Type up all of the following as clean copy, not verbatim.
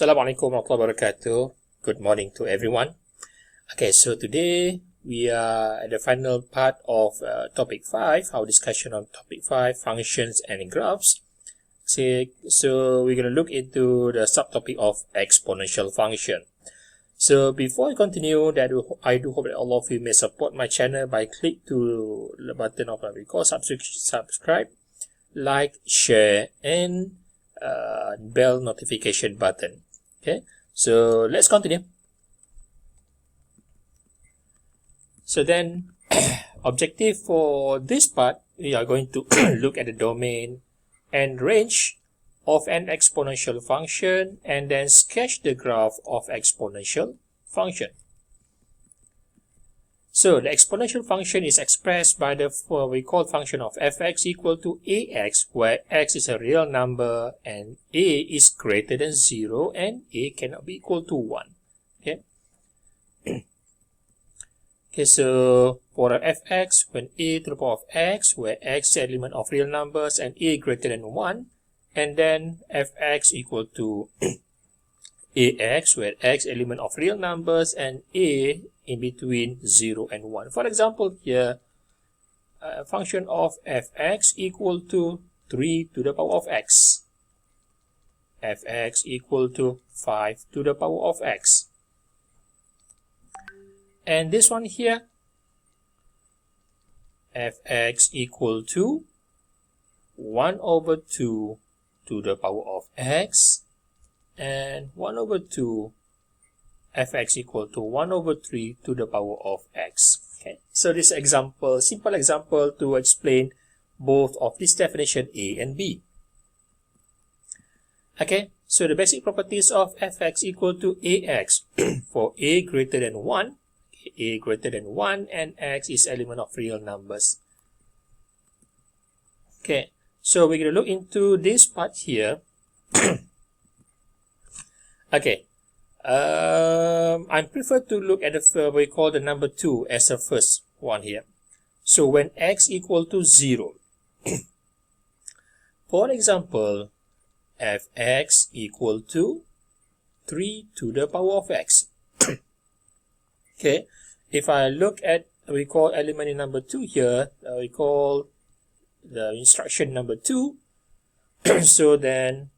Assalamualaikum warahmatullahi wabarakatuh. Good morning to everyone. Okay, so today we are at the final part of topic 5, our discussion on topic 5, functions and graphs. So we're going to look into the subtopic of exponential function. So before I continue, I do hope that all of you may support my channel by click to the button of what we call subscribe, like, share, and bell notification button. Okay, so let's continue. So then objective for this part, we are going to look at the domain and range of an exponential function and then sketch the graph of exponential function. So the exponential function is expressed by the what we call function of fx equal to ax, where x is a real number and a is greater than 0 and a cannot be equal to 1. Okay. Okay, so for fx, when a to the power of x, where x is the element of real numbers and a greater than 1, and then fx equal to ax, where x element of real numbers and a in between 0 and 1. For example, here, a function of fx equal to 3 to the power of x. Fx equal to 5 to the power of x. And this one here, fx equal to 1 over 2 to the power of x, and 1 over 2, fx equal to 1 over 3 to the power of x. Okay, so this example, simple example to explain both of this definition A and B. Okay, so the basic properties of fx equal to ax for a greater than 1, a greater than 1, and x is element of real numbers. Okay, so we're going to look into this part here. Okay, I prefer to look at the we call the number 2 as the first one here. So when x equal to 0, for example, fx equal to 3 to the power of x. Okay, if I look at, we call element in number 2 here, we call the instruction number 2. So then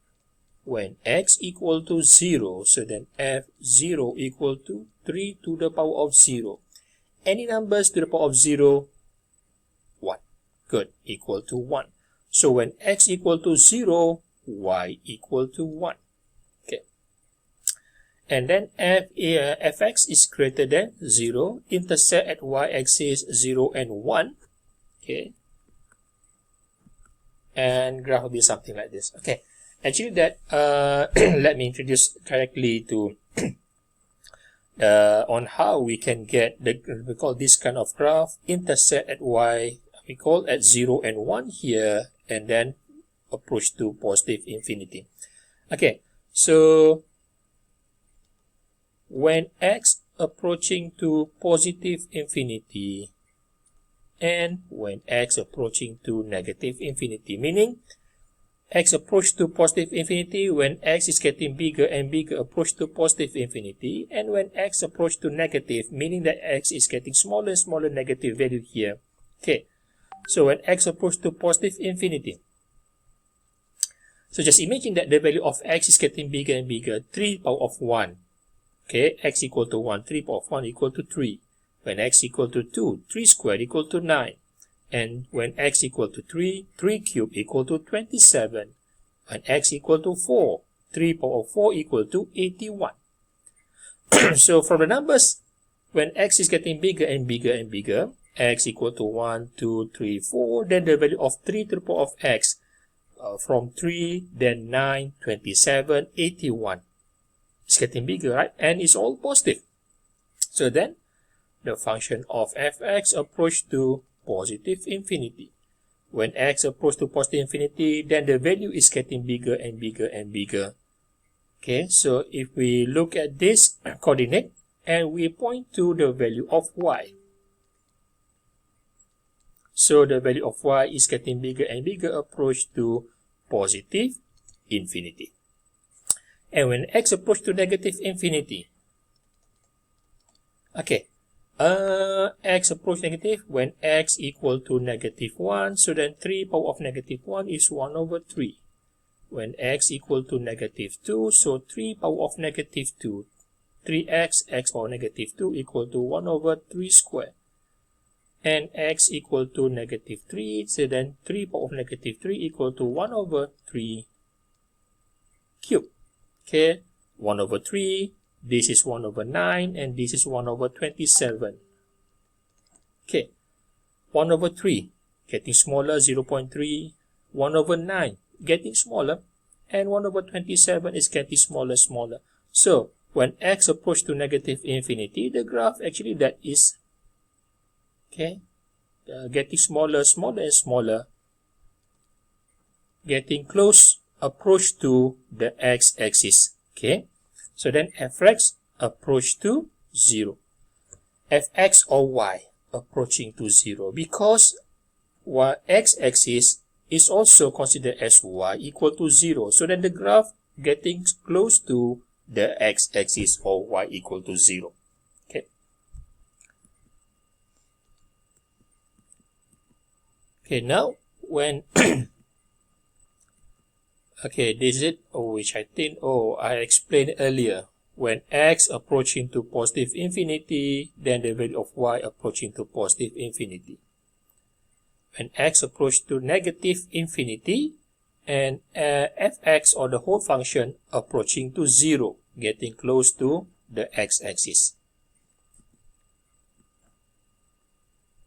when x equal to 0, so then f0 equal to 3 to the power of 0. Any numbers to the power of 0, 1. Good, equal to 1. So when x equal to 0, y equal to 1. Okay. And then fx is greater than 0, intercept at y-axis 0 and 1. Okay. And graph will be something like this. Okay. Actually, that let me introduce directly to on how we can get the, we call this kind of graph, intercept at y, we call at 0 and 1 here, and then approach to positive infinity. Okay, so when x approaching to positive infinity and when x approaching to negative infinity, meaning x approach to positive infinity when x is getting bigger and bigger, approach to positive infinity, and when x approach to negative, meaning that x is getting smaller and smaller negative value here. Okay, so when x approach to positive infinity, so just imagine that the value of x is getting bigger and bigger, 3 power of 1. Okay, x equal to 1, 3 power of 1 equal to 3. When x equal to 2, 3 squared equal to 9. And when x equal to 3, 3 cubed equal to 27. When x equal to 4, 3 power of 4 equal to 81. So from the numbers, when x is getting bigger and bigger and bigger, x equal to 1, 2, 3, 4, then the value of 3 to the power of x, from 3, then 9, 27, 81. It's getting bigger, right? And it's all positive. So then, the function of fx approach to positive infinity. When x approach to positive infinity, then the value is getting bigger and bigger and bigger. Okay, so if we look at this coordinate and we point to the value of y. So the value of y is getting bigger and bigger, approach to positive infinity. And when x approach to negative infinity, okay, x approach negative when x equal to -1, so then 3 power of -1 is 1 over 3. When x equal to -2, so 3 power of -2, 3x, x power -2 equal to 1 over 3 square. And x equal to -3, so then 3 power of -3 equal to 1 over 3 cube. Okay, 1 over 3, this is 1 over 9, and this is 1 over 27. Okay, 1 over 3, getting smaller, 0.3, 1 over 9, getting smaller, and 1 over 27 is getting smaller, smaller. So, when x approach to negative infinity, the graph actually that is, okay, getting smaller, smaller, and smaller, getting close, approach to the x-axis. Okay, so then fx approach to 0. Fx or y approaching to 0 because x-axis is also considered as y equal to 0. So then the graph getting close to the x-axis or y equal to 0. Okay. Okay, now when okay, this is it, which I think, I explained earlier. When x approaching to positive infinity, then the value of y approaching to positive infinity. When x approach to negative infinity, and fx or the whole function approaching to 0, getting close to the x-axis.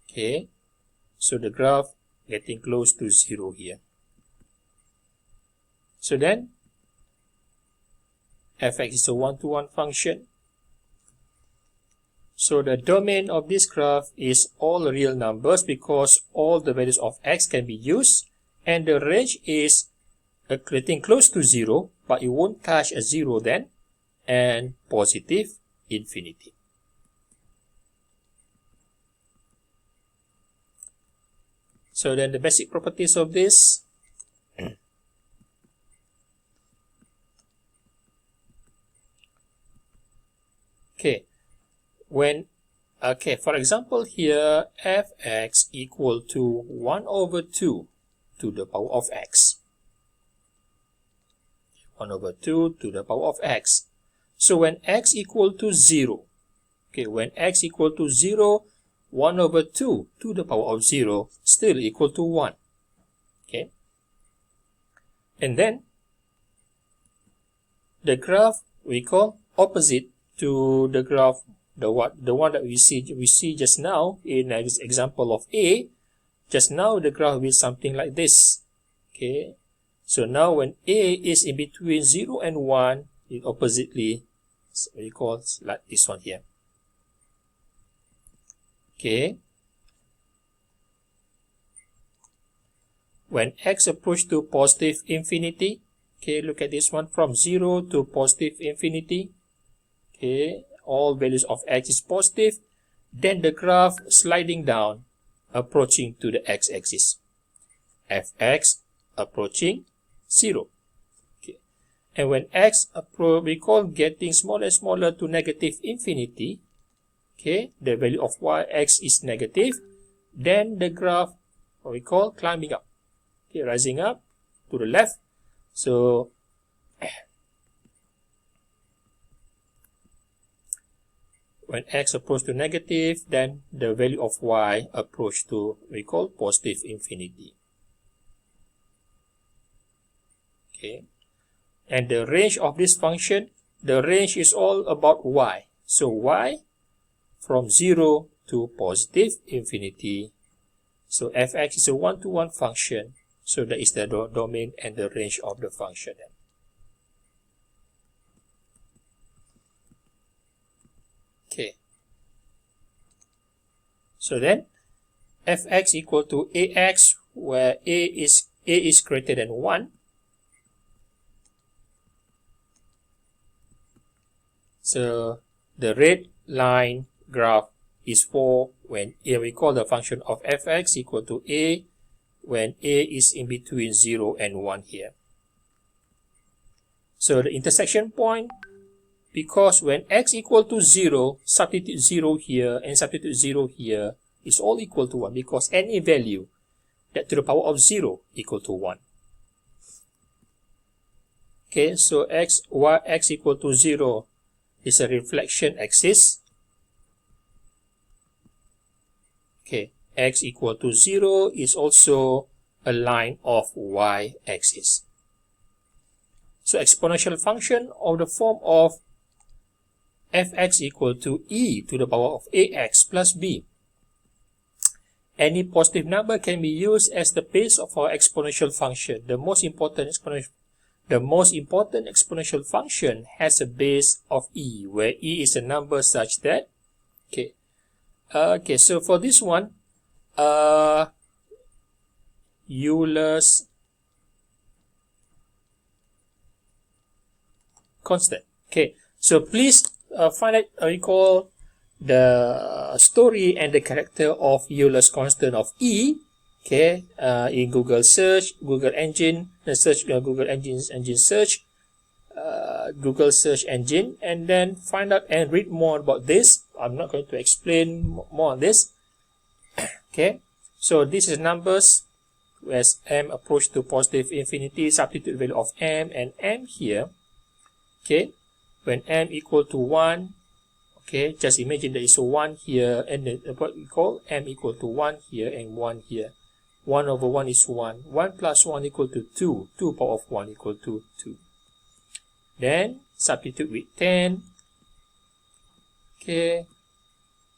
Okay, so the graph getting close to 0 here. So then, fx is a one-to-one function. So the domain of this graph is all real numbers because all the values of x can be used, and the range is getting close to 0, but it won't touch a 0 then, and positive infinity. So then the basic properties of this. Okay, for example here, fx equal to 1 over 2 to the power of x. 1 over 2 to the power of x. So when x equal to 0, okay, when x equal to 0, 1 over 2 to the power of 0 still equal to 1. Okay, and then the graph we call opposite to the graph, the one that we see just now in example of A. Just now the graph will be something like this. Okay, so now when A is in between 0 and 1, it oppositely we call like this one here. Okay, when x approach to positive infinity, okay, look at this one, from 0 to positive infinity. Okay, all values of x is positive, then the graph sliding down, approaching to the x-axis. Fx approaching 0. Okay, and when x we call getting smaller and smaller to negative infinity, okay, the value of x is negative, then the graph what we call climbing up, okay, rising up to the left. So when x approach to negative, then the value of y approach to we call positive infinity. Okay, and the range of this function, the range is all about y. So y from 0 to positive infinity. So fx is a one-to-one function. So that is the domain and the range of the function. Okay. So then, fx equal to ax, where a is greater than 1. So the red line graph is for when we call the function of fx equal to a when a is in between 0 and 1 here. So the intersection point, because when x equal to 0, substitute 0 here and substitute 0 here, is all equal to 1, because any value that to the power of 0 equal to 1. Okay, so x equal to 0 is a reflection axis. Okay, x equal to 0 is also a line of y-axis. So exponential function of the form of fx equal to e to the power of ax plus b. Any positive number can be used as the base of our exponential function. The most important exponential function has a base of e, where e is a number such that, so for this one, Euler's constant. Okay, so please recall the story and the character of Euler's constant of E. Okay, in Google search, Google engine search, Google search engine, and then find out and read more about this. I'm not going to explain more on this. Okay, so this is numbers as m approach to positive infinity, substitute value of m and m here. Okay, when m equal to 1, okay, just imagine there is a 1 here, and then what we call m equal to 1 here and 1 here. 1 over 1 is 1. 1 plus 1 equal to 2. 2 power of 1 equal to 2. Then substitute with 10. Okay,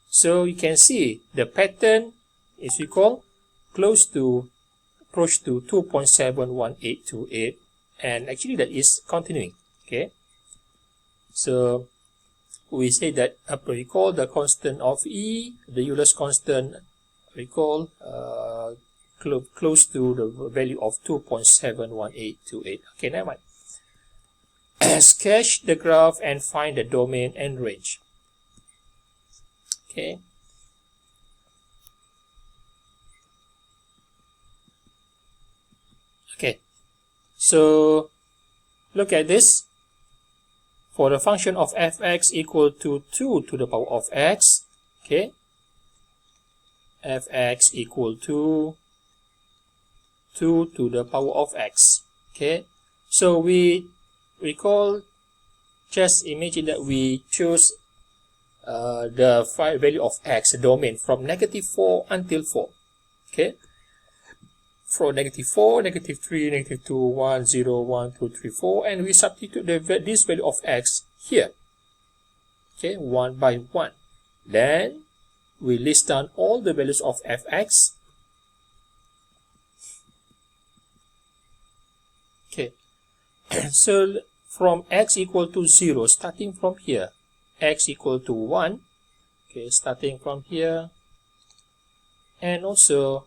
so you can see the pattern is we call close to approach to 2.71828, and actually that is continuing. Okay, so we say that we call the constant of E, the Euler's constant, we call close to the value of 2.71828. Okay, never mind. Sketch the graph and find the domain and range. Okay. Okay, so look at this. For the function of fx equal to 2 to the power of x, okay, fx equal to 2 to the power of x. Okay, so we recall, just imagine that we choose the value of x, the domain, from -4 until 4. Okay, from -4, -3, -2, 1, 0, 1, 2, 3, 4, and we substitute this value of x here. Okay, 1 by 1. Then we list down all the values of fx. Okay, so from x equal to 0, starting from here, x equal to 1, okay, starting from here, and also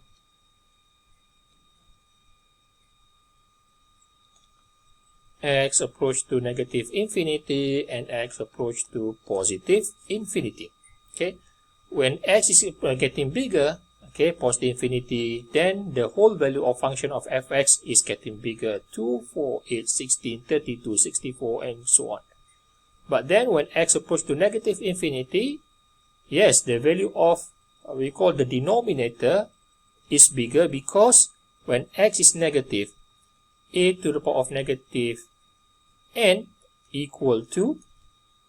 x approach to negative infinity and x approach to positive infinity. Okay, when x is getting bigger, okay, positive infinity, then the whole value of function of fx is getting bigger, 2, 4, 8, 16, 32, 64, and so on. But then when x approach to negative infinity, yes, the value of we call the denominator is bigger, because when x is negative, a to the power of negative n equal to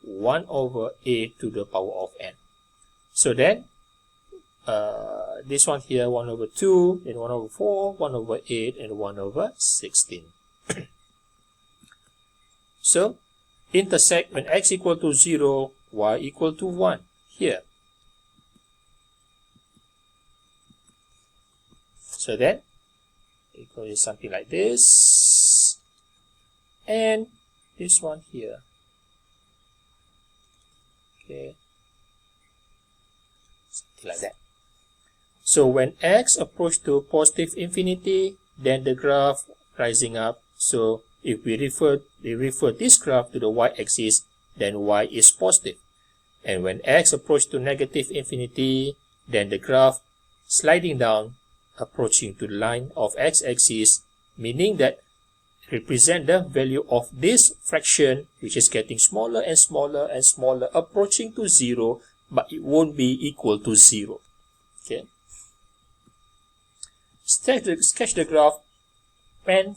1 over a to the power of n. So then this one here, 1 over 2, then 1 over 4, 1 over 8, and 1 over 16. So intersect when x equal to 0, y equal to 1 here. So then it goes something like this, and this one here. Okay, something like that. So when x approach to positive infinity, then the graph rising up. So if we refer this graph to the y-axis, then y is positive. And when x approach to negative infinity, then the graph sliding down, approaching to the line of x-axis, meaning that represent the value of this fraction, which is getting smaller and smaller and smaller, approaching to 0, but it won't be equal to 0. Okay. Sketch the graph when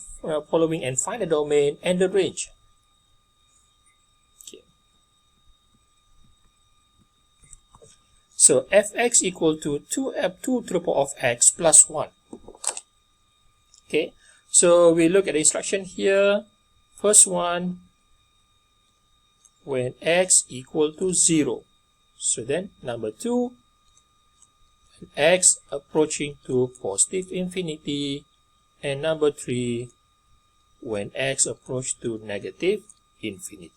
following and find the domain and the range. Okay. So fx equal to 2 to the power of x plus 1. Okay. So we look at the instruction here. First one, when x equal to 0. So then number 2, x approaching to positive infinity, and number 3, when x approach to negative infinity.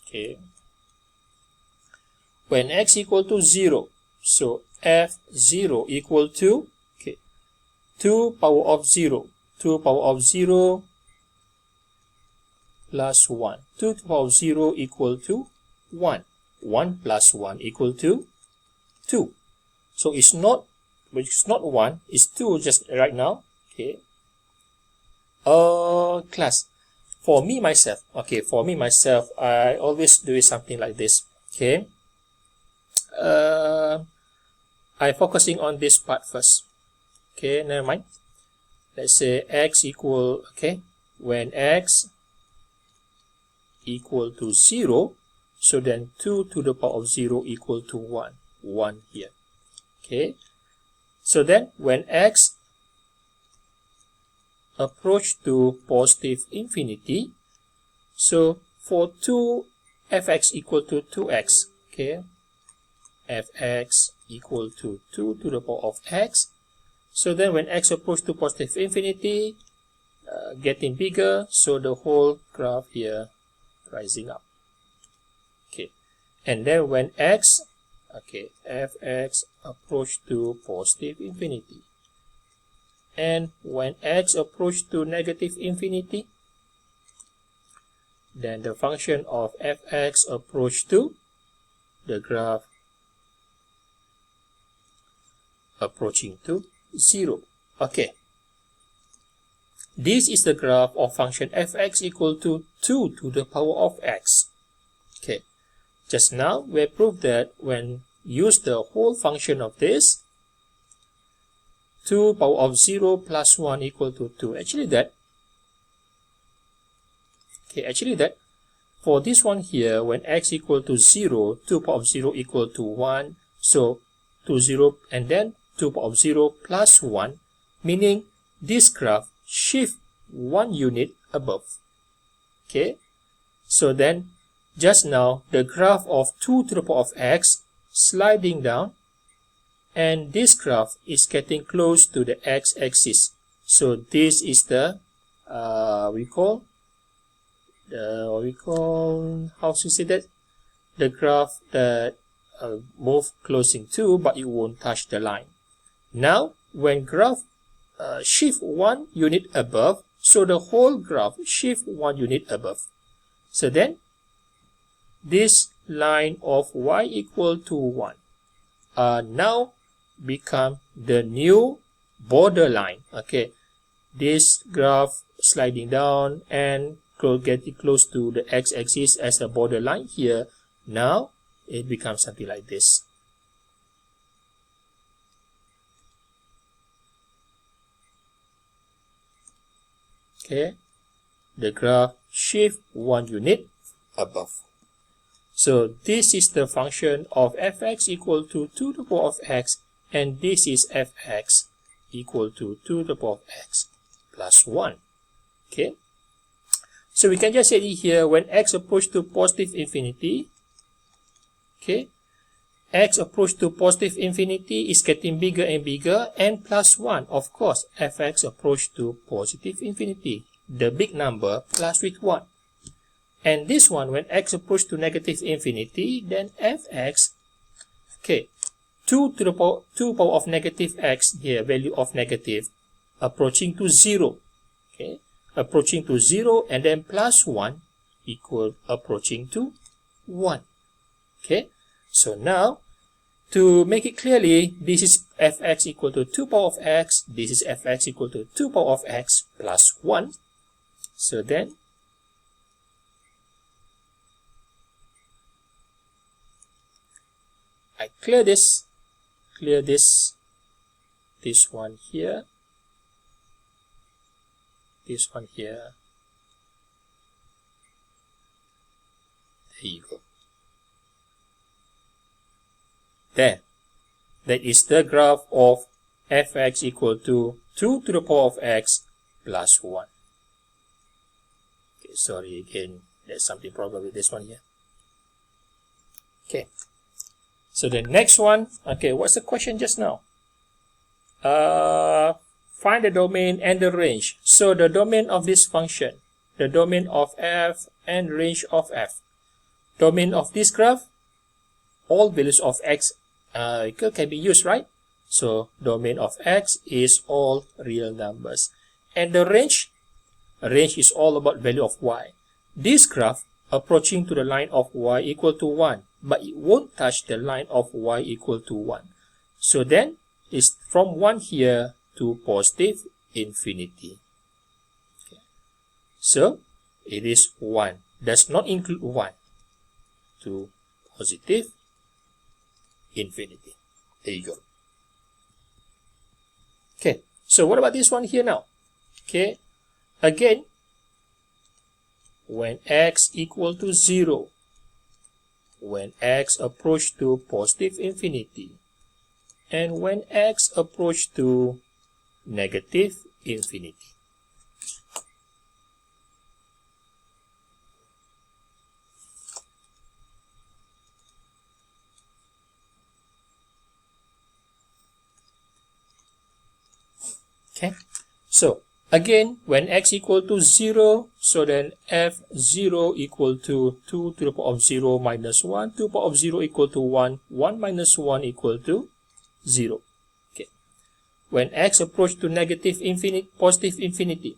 Okay. When x equal to 0, so f0 equal to 2 power of 0, 2 power of 0 plus 1. 2 to the power of 0 equal to 1. 1 plus 1 equal to 2. So it's not 1, it's 2 just right now. Okay. Class. For me myself, I always do something like this. Okay. I'm focusing on this part first. Okay, never mind. Let's say x equal, when x equal to 0, so then 2 to the power of 0 equal to 1. 1 here. Okay. So then when x approach to positive infinity, so for 2, fx equal to 2x. Okay. Fx equal to 2 to the power of x. So then when x approach to positive infinity, getting bigger, so the whole graph here rising up. Okay. And then when x, fx approach to positive infinity. And when x approach to negative infinity, then the function of fx approach to the graph approaching to 0. Okay. This is the graph of function fx equal to 2 to the power of x. Okay. Just now we proved that when use the whole function of this, 2 power of 0 plus 1 equal to 2. Actually that for this one here, when x equal to 0, 2 power of 0 equal to 1. So 2 0 and then 2 power of 0 plus 1, meaning this graph shift 1 unit above. Okay. So then just now the graph of 2 to the power of x sliding down, and this graph is getting close to the x-axis. So this is the how to say that, the graph that move closing to, but it won't touch the line. Now when graph shift 1 unit above, so the whole graph shift 1 unit above. So then this line of y equal to 1 now become the new border line. Okay, this graph sliding down and getting close to the x-axis as a border line here. Now it becomes something like this. Okay, the graph shift 1 unit above. So this is the function of fx equal to 2 to the power of x, and this is fx equal to 2 to the power of x plus 1. Okay, so we can just say here, when x approach to positive infinity, okay, x approach to positive infinity is getting bigger and bigger, and plus 1, of course, fx approach to positive infinity, the big number plus with 1. And this one, when x approach to negative infinity, then fx, 2 to the power of negative x here, value of negative, approaching to 0. Okay, approaching to 0, and then plus 1 equal approaching to 1. Okay, so now to make it clearly, this is fx equal to 2 power of x, this is fx equal to 2 power of x plus 1. So then I clear this one here, this one here. There you go. There. That is the graph of fx equal to 2 to the power of x plus 1. Okay, sorry again, there's something problem with this one here. Okay. So the next one, okay, what's the question just now? Find the domain and the range. So the domain of this function, the domain of f and range of f. Domain of this graph, all values of x can be used, right? So domain of x is all real numbers. And the range is all about value of y. This graph approaching to the line of y equal to 1, but it won't touch the line of y equal to 1. So then it's from 1 here to positive infinity. Okay. So it is 1, does not include 1 to positive infinity. There you go. Okay, so what about this one here now? Okay, again, when x equal to 0, when x approach to positive infinity, and when x approach to negative infinity. Okay, so again, when x equal to 0, so then f0 equal to 2 to the power of 0 minus 1, 2 to the power of 0 equal to 1, 1 minus 1 equal to 0. Okay, when x approach to negative infinity, positive infinity.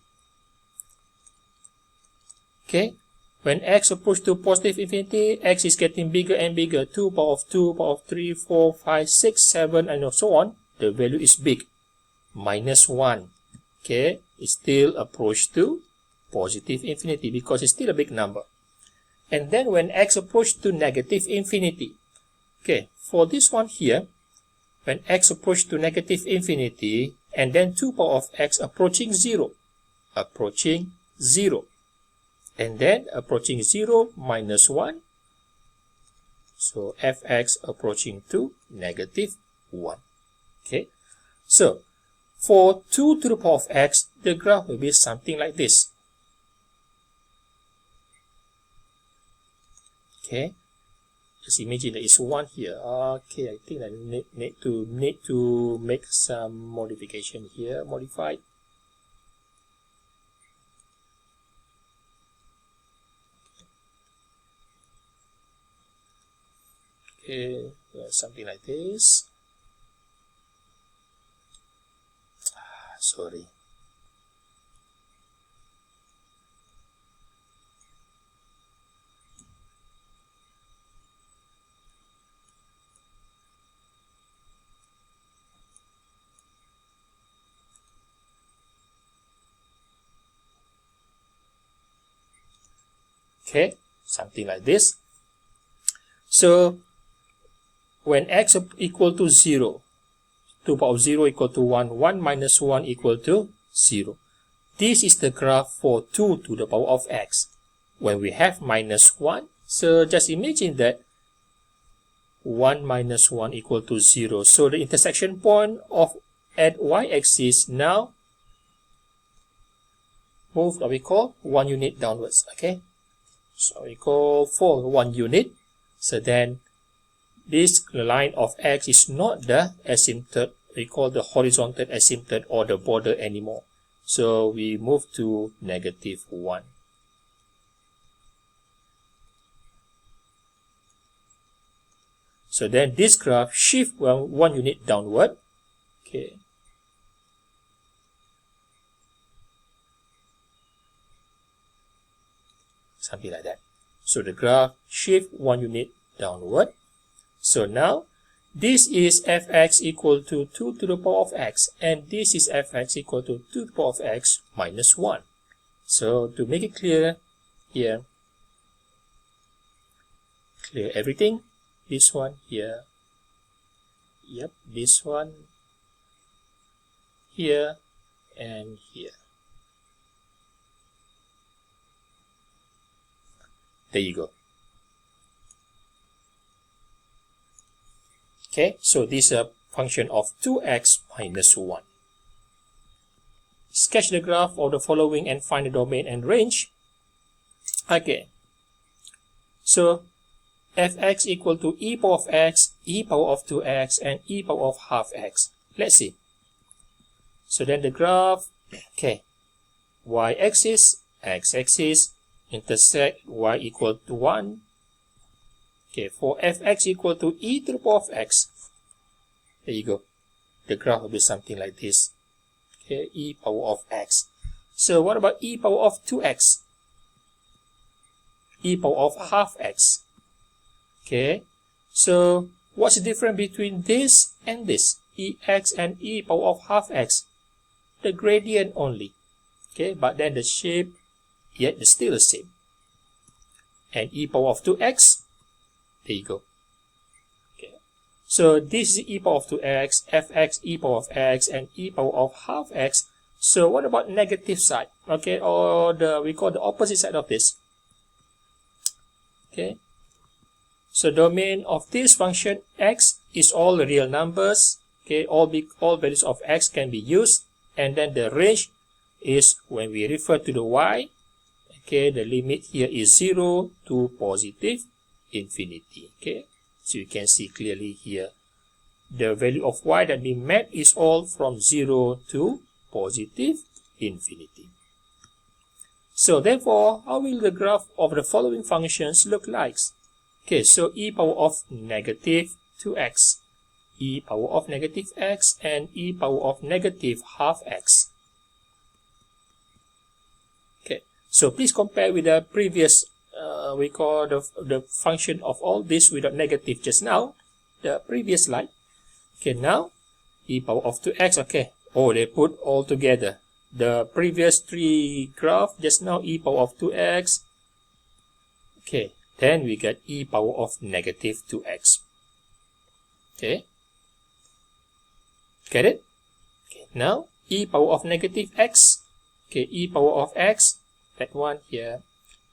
Okay, when x approach to positive infinity, x is getting bigger and bigger, 2 power of 2, power of 3, 4, 5, 6, 7, and so on. The value is big. Minus 1, okay, it still approach to positive infinity because it's still a big number. And then when x approach to negative infinity, okay, for this one here, when x approach to negative infinity, and then 2 power of x approaching 0, and then approaching 0 minus 1, so fx approaching to negative 1, okay. So for 2 to the power of x, the graph will be something like this. Okay, just imagine there is 1 here. Okay, I think I need to make some modification here. Modified. Okay, something like this. Sorry. Okay, something like this. So when x equal to 0, 2 power of 0 equal to 1, 1 minus 1 equal to 0. This is the graph for 2 to the power of x. When we have minus 1, so just imagine that 1 minus 1 equal to 0. So the intersection point of at y-axis now move what we call 1 unit downwards. Okay, so we call for 1 unit. So then this line of x is not the asymptote, we call the horizontal asymptote or the border anymore. So we move to negative 1. So then this graph shift 1 unit downward. Okay. something like that. So the graph shift 1 unit downward. So now this is fx equal to 2 to the power of x, and this is fx equal to 2 to the power of x minus 1. So to make it clear here, clear everything, this one here, yep, this one here and here. There you go. Okay, so this is a function of 2x minus 1. Sketch the graph of the following and find the domain and range. Okay, so fx equal to e power of x, e power of 2x, and e power of half x. Let's see. So then the graph, okay, y-axis, x-axis, intersect y equal to 1. Okay, for fx equal to e to the power of x, there you go. The graph will be something like this. Okay, e power of x. So what about e power of 2x? E power of half x. Okay, so what's the difference between this and this? Ex and e power of half x. The gradient only. Okay, but then the shape, yet it's still the same. And e power of 2x, there you go. Okay, so this is e power of 2x, fx e power of x, and e power of half x. So what about negative side? Okay, or we call the opposite side of this. Okay, so domain of this function x is all real numbers. Okay, all values of x can be used, and then the range is when we refer to the y. Okay, the limit here is 0 to positive infinity. Okay, so you can see clearly here the value of y that we mapped is all from 0 to positive infinity. So therefore, how will the graph of the following functions look like? Okay, so e power of negative 2x, e power of negative x, and e power of negative half x. Okay, so please compare with the previous, we call the function of all this without negative just now, the previous slide. Okay, now e power of 2x, okay, oh, they put all together. The previous three graph just now, e power of 2x. Okay, then we get e power of negative 2x. Okay, get it? Okay, now e power of negative x. Okay, e power of x, that one here.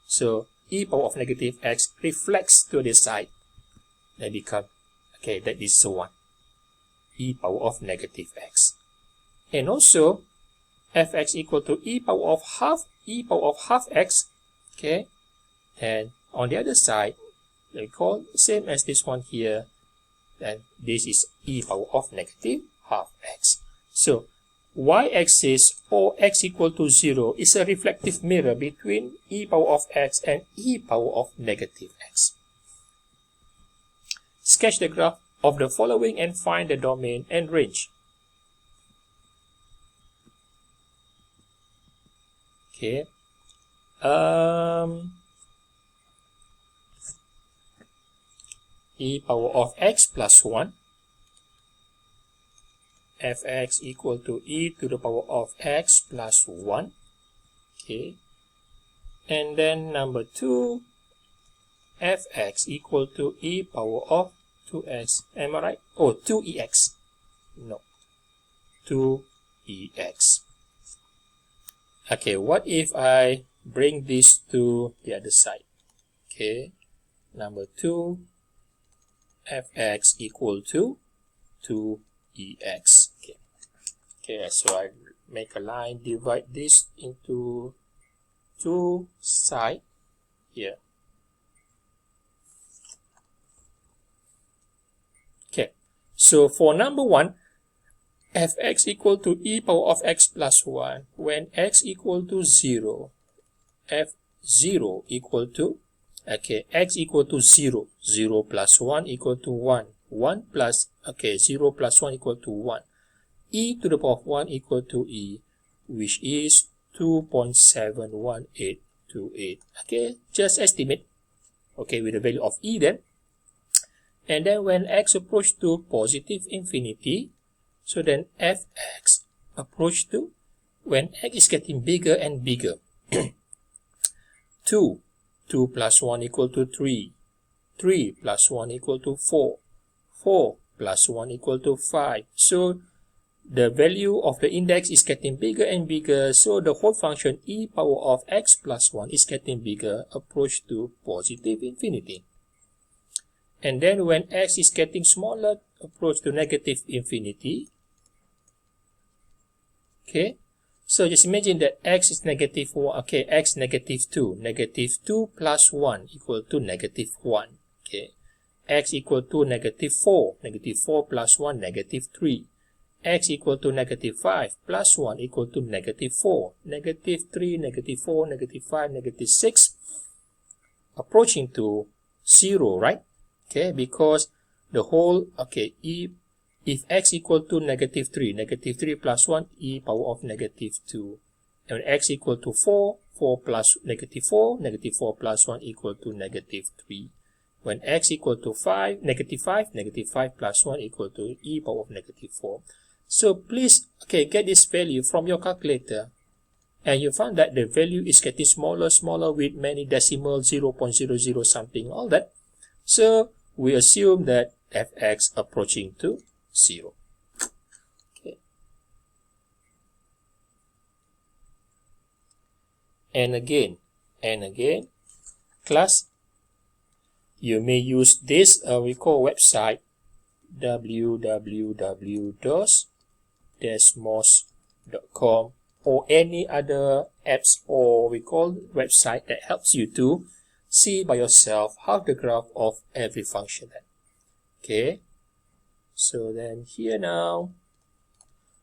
So e power of negative x reflects to this side. That become, okay, that is so on. E power of negative x. And also fx equal to e power of half x. Okay, and on the other side, we call same as this one here, and this is e power of negative half x. So y-axis or x equal to 0 is a reflective mirror between e power of x and e power of negative x. Sketch the graph of the following and find the domain and range. Okay, e power of x plus 1, fx equal to e to the power of x plus 1. Okay, and then number 2, fx equal to e power of 2x. Am I right? Oh, 2ex. No, 2ex. Okay, what if I bring this to the other side? Okay, number 2, fx equal to 2ex. Okay, okay, so I make a line, divide this into two sides here. Okay, so for number 1, fx equal to e power of x plus 1, when x equal to 0, f0 equal to, okay, x equal to 0, 0 plus 1 equal to 1, 1 plus, okay, 0 plus 1 equal to 1, e to the power of 1 equal to e, which is 2.718. to it. Okay, just estimate. Okay, with the value of e then. And then when x approach to positive infinity, so then fx approach to, when x is getting bigger and bigger, 2 plus 1 equal to 3, 3 plus 1 equal to 4, 4 plus 1 equal to 5. So the value of the index is getting bigger and bigger, so the whole function e power of x plus 1 is getting bigger, approach to positive infinity. And then when x is getting smaller, approach to negative infinity. Okay, so just imagine that x is negative 1, okay, x negative 2. Negative 2 plus 1 equal to negative 1. Okay, x equal to negative 4. Negative 4 plus 1, negative 3. X equal to negative 5 plus 1 equal to negative 4. Negative 3, negative 4, negative 5, negative 6. Approaching to 0, right? Okay, because the whole, okay, if x equal to negative 3, negative 3 plus 1, e power of negative 2. And x equal to 4, 4 plus negative 4, negative 4 plus 1 equal to negative 3. When x equal to 5, negative 5, negative 5 plus 1 equal to e power of negative 4. So please, okay, get this value from your calculator. And you find that the value is getting smaller, smaller with many decimals, 0.00 something, all that. So we assume that fx approaching to 0. Okay. And again, class, you may use this we call website www.desmos.com or any other apps or we call website that helps you to see by yourself how the graph of every function. Okay, so then here now,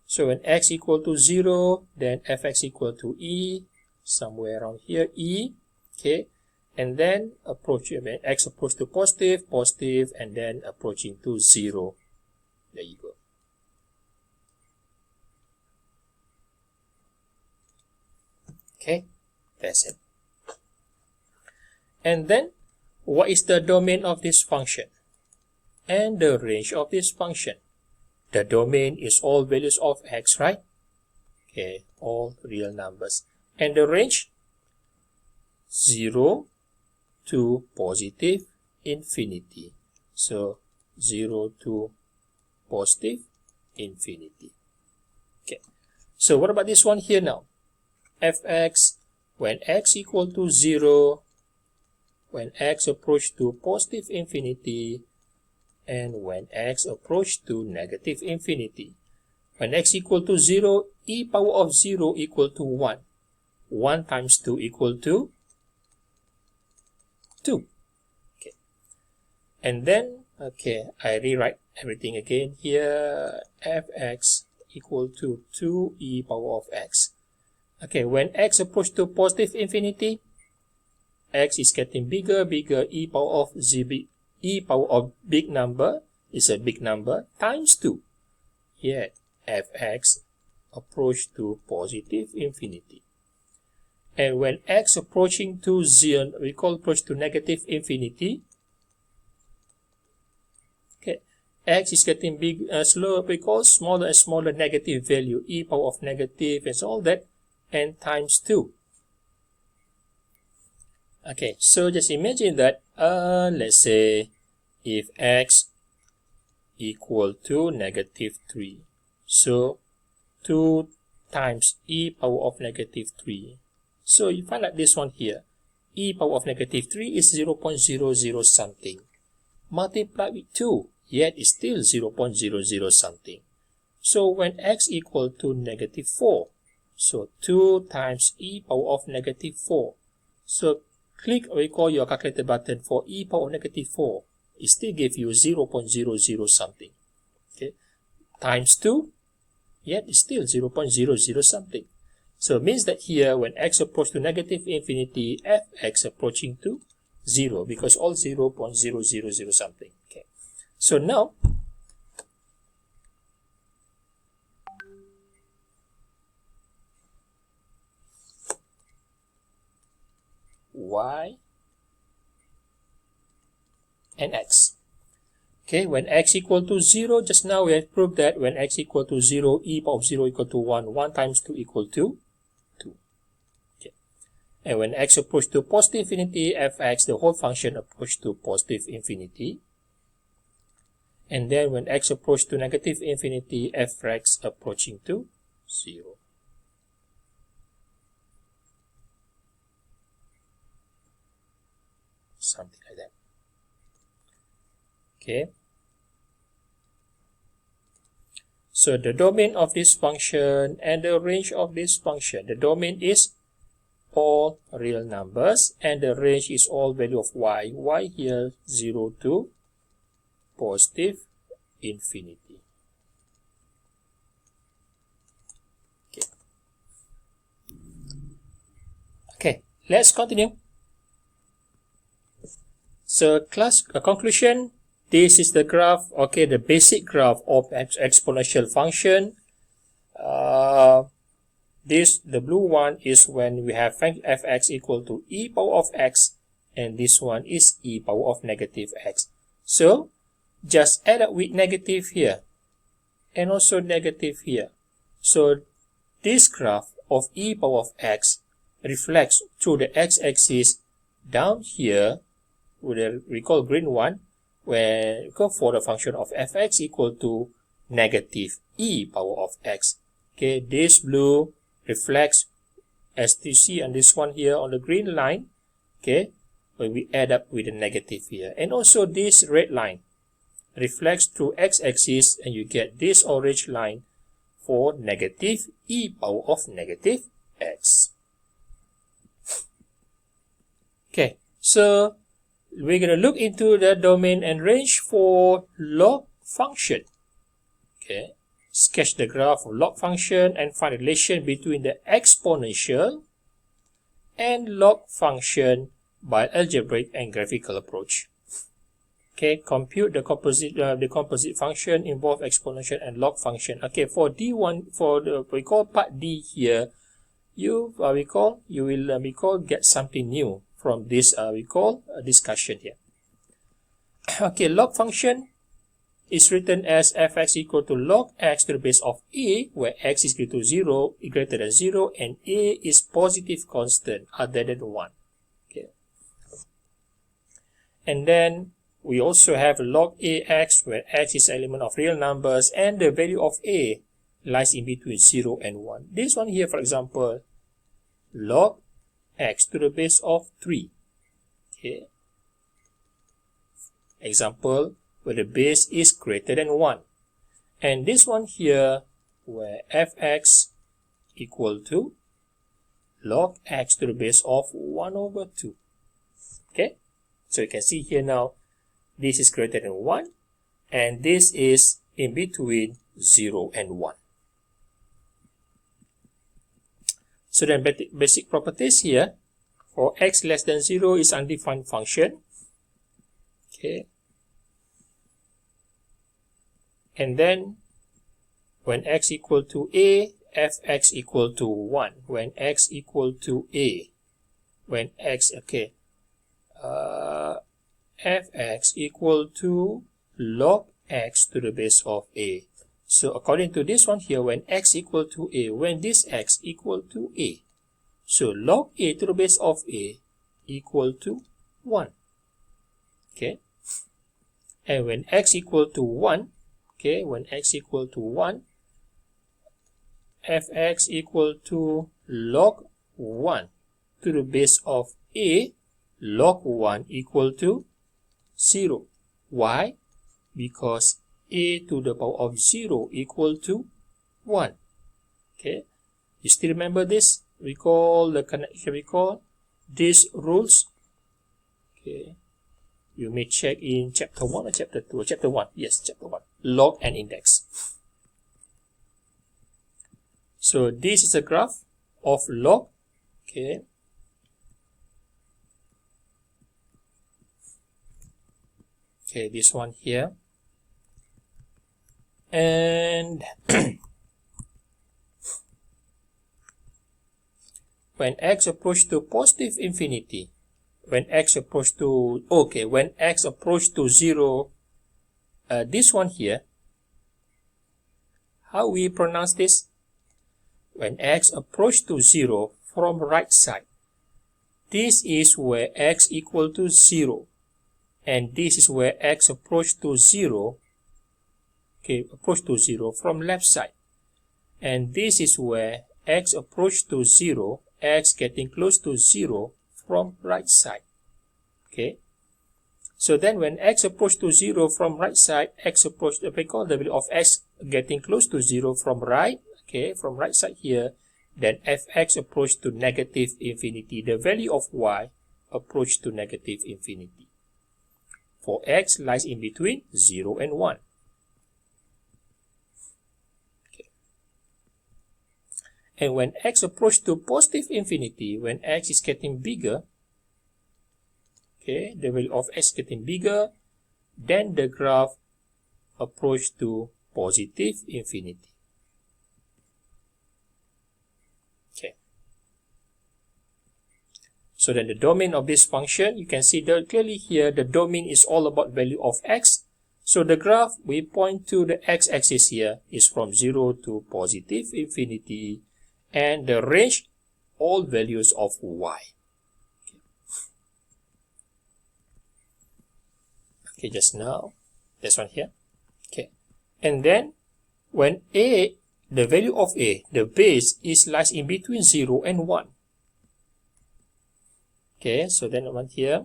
so when x equal to 0, then fx equal to e, somewhere around here, e, okay, and then approach, when x approach to positive, positive, and then approaching to 0. There you go. Okay, that's it. And then, what is the domain of this function? And the range of this function. The domain is all values of x, right? Okay, all real numbers. And the range? 0 to positive infinity. So, 0 to positive infinity. Okay, so what about this one here now? Fx, when x equal to 0, when x approach to positive infinity, and when x approach to negative infinity. When x equal to 0, e power of 0 equal to 1. 1 times 2 equal to 2. Okay. And then, okay, I rewrite everything again here. Fx equal to 2 e power of x. Okay, when x approach to positive infinity, x is getting bigger, bigger, e power of big number is a big number times 2. Here, fx approach to positive infinity. And when x approaching to 0, we call approach to negative infinity. Okay, x is getting big, slower because smaller and smaller negative value, e power of negative and all that, and times 2. Okay, so just imagine that, let's say, if x equal to negative 3, so 2 times e power of negative 3. So you find out this one here, e power of negative 3 is 0.00 something. Multiply with 2, yet it's still 0.00 something. So when x equal to negative 4, so 2 times e power of negative 4. So click or recall your calculator button for e power of negative 4. It still gives you 0.00 something. Okay, times 2, yet it's still 0.00 something. So it means that here when x approach to negative infinity, fx approaching to 0 because all 0.000 something. Okay, so now y, and x. Okay, when x equal to 0, just now we have proved that when x equal to 0, e power of 0 equal to 1, 1 times 2 equal to 2. Okay. And when x approach to positive infinity, fx, the whole function approach to positive infinity. And then when x approach to negative infinity, fx approaching to 0. Something like that. Okay. So the domain of this function and the range of this function. The domain is all real numbers and the range is all value of y. Y here 0 to positive infinity. Okay. Okay, let's continue. So conclusion, this is the graph, okay, the basic graph of exponential function. The blue one is when we have fx equal to e power of x, and this one is e power of negative x. So just add up with negative here and also negative here. So this graph of e power of x reflects through the x-axis down here with the recall green one, where we go for the function of fx equal to negative e power of x. Okay, this blue reflects as you see on this one here on the green line, okay, when we add up with the negative here. And also this red line reflects through x-axis and you get this orange line for negative e power of negative x. Okay, so we're going to look into the domain and range for log function. Okay, sketch the graph of log function and find a relation between the exponential and log function by algebraic and graphical approach. Okay, compute the composite function involve exponential and log function. Okay, for D1, for the we call part D here, you will get something new from this discussion here. Okay, log function is written as fx equal to log x to the base of a, where x is equal to 0, greater than 0, and a is positive constant other than 1. Okay. And then we also have log ax, where x is element of real numbers and the value of a lies in between 0 and 1. This one here, for example, log x to the base of 3. Okay. Example, where the base is greater than 1. And this one here, where fx equal to log x to the base of 1 over 2. Okay. So you can see here now, this is greater than 1, and this is in between 0 and 1. So then basic properties here, for x less than 0 is undefined function. Okay. And then when x equal to a, fx equal to 1. When x equal to a, when x, okay, fx equal to log x to the base of a. So according to this one here, when x equal to a, when this x equal to a, so log a to the base of a equal to 1. Okay. And when x equal to 1, okay, when x equal to 1, fx equal to log 1 to the base of a, log 1 equal to 0. Why? Because a to the power of 0 equal to 1. Okay, you still remember this? Recall the connection, recall these rules. Okay, you may check in chapter 1 or chapter 2 or chapter 1. Yes, chapter 1. Log and index. So this is a graph of log. Okay. Okay, this one here. And when x approach to positive infinity, when x approach to, okay, when x approach to 0, this one here, how we pronounce this? When x approach to 0 from right side, this is where x equal to 0, and this is where x approach to 0, okay, approach to 0 from left side, and this is where x approach to 0, x getting close to 0 from right side. Okay, so then when x approach to 0 from right side, x approach, because the value of x getting close to 0 from right, okay, from right side here, then fx approach to negative infinity. The value of y approach to negative infinity. For x lies in between 0 and 1. Okay. And when x approach to positive infinity, when x is getting bigger, okay, the value of x getting bigger, then the graph approach to positive infinity. Okay. So then the domain of this function, you can see that clearly here, the domain is all about value of x. So the graph, we point to the x-axis here, is from 0 to positive infinity, and the range, all values of y. Okay, just now, this one here. Okay, and then when a, the value of a, the base is lies in between 0 and 1. Okay, so then one here,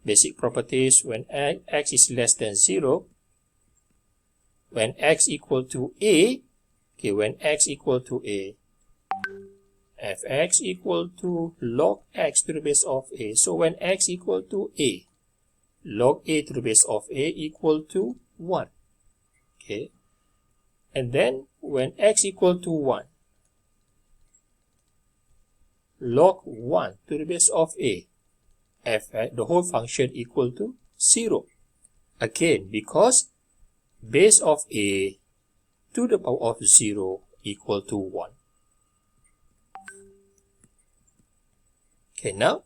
basic properties, when x is less than 0, when x equal to a, okay, when x equal to a, fx equal to log x to the base of a. So when x equal to a, log a to the base of a equal to 1. Okay, and then when x equal to 1, log 1 to the base of a, the whole function equal to 0. Again, because base of a to the power of 0 equal to 1. Okay, now,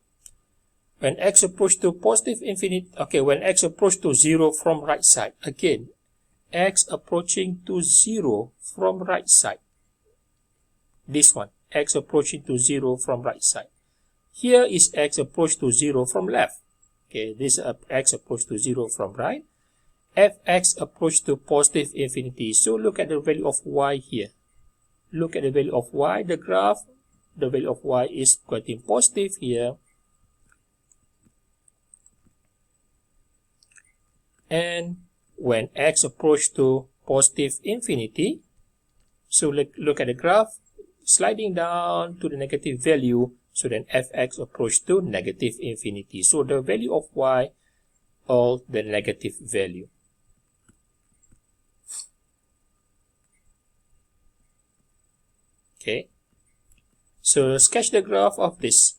when x approach to positive infinity, okay, when x approach to 0 from right side, again, x approaching to 0 from right side. This one, x approaching to 0 from right side. Here is x approach to 0 from left. Okay, this x approach to 0 from right. Fx approach to positive infinity. So look at the value of y here. Look at the value of y, the graph, the value of y is getting positive here. And when x approach to positive infinity, so look at the graph, sliding down to the negative value, so then fx approach to negative infinity. So the value of y, all the negative value. Okay, so sketch the graph of this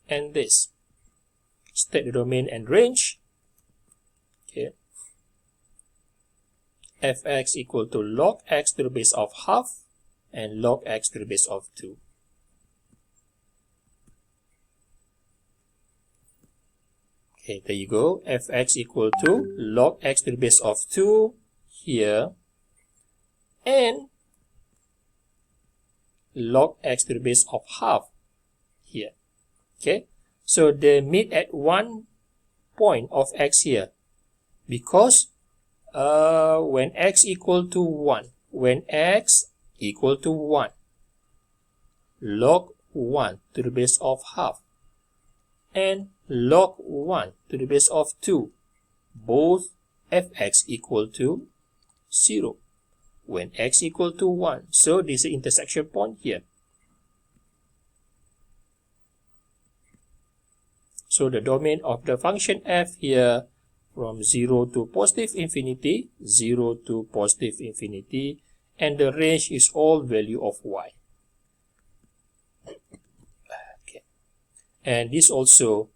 and this. State the domain and range. Okay, fx equal to log x to the base of half and log x to the base of 2. Okay, there you go. Fx equal to log x to the base of 2 here, and log x to the base of half here. Okay, so they meet at one point of x here, because when x equal to 1, when x equal to 1, log 1 to the base of half and log 1 to the base of 2, both fx equal to 0 when x equal to 1. So this is the intersection point here. So the domain of the function f here, from 0 to positive infinity, 0 to positive infinity, and the range is all value of y. Okay, and this also